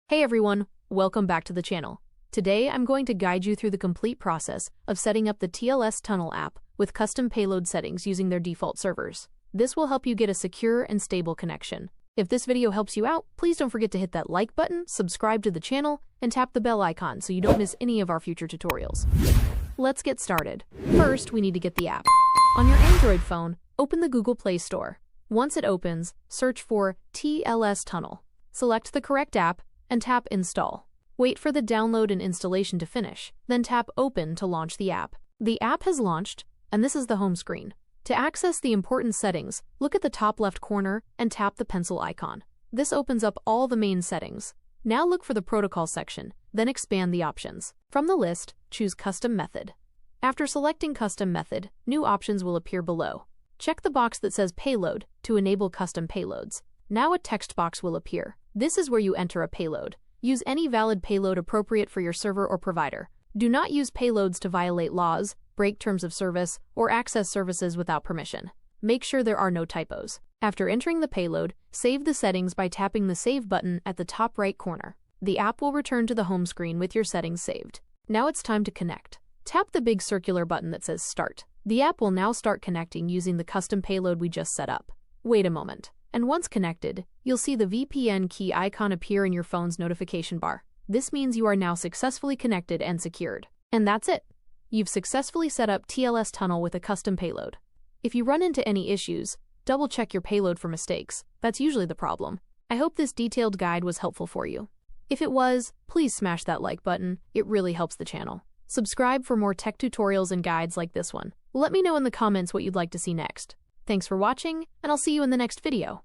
Hey everyone, welcome back to the channel. Today I'm going to guide you through the complete process of setting up the TLS Tunnel app with custom payload settings using their default servers. This will help you get a secure and stable connection. If this video helps you out, please don't forget to hit that like button, subscribe to the channel, and tap the bell icon so you don't miss any of our future tutorials. Let's get started. First, we need to get the app. On your Android phone, open the Google Play Store. Once it opens, search for TLS Tunnel. Select the correct app and tap Install. Wait for the download and installation to finish, then tap Open to launch the app. The app has launched, and this is the home screen. To access the important settings, look at the top left corner and tap the pencil icon. This opens up all the main settings. Now look for the protocol section, then expand the options. From the list, choose Custom Method. After selecting Custom Method, new options will appear below. Check the box that says Payload to enable custom payloads. Now a text box will appear. This is where you enter a payload. Use any valid payload appropriate for your server or provider. Do not use payloads to violate laws, break terms of service, or access services without permission. Make sure there are no typos. After entering the payload, save the settings by tapping the Save button at the top right corner. The app will return to the home screen with your settings saved. Now it's time to connect. Tap the big circular button that says Start. The app will now start connecting using the custom payload we just set up. Wait a moment. And once connected, you'll see the VPN key icon appear in your phone's notification bar. This means you are now successfully connected and secured. And that's it. You've successfully set up TLS Tunnel with a custom payload. If you run into any issues, double check your payload for mistakes. That's usually the problem. I hope this detailed guide was helpful for you. If it was, please smash that like button. It really helps the channel. Subscribe for more tech tutorials and guides like this one. Let me know in the comments what you'd like to see next. Thanks for watching, and I'll see you in the next video.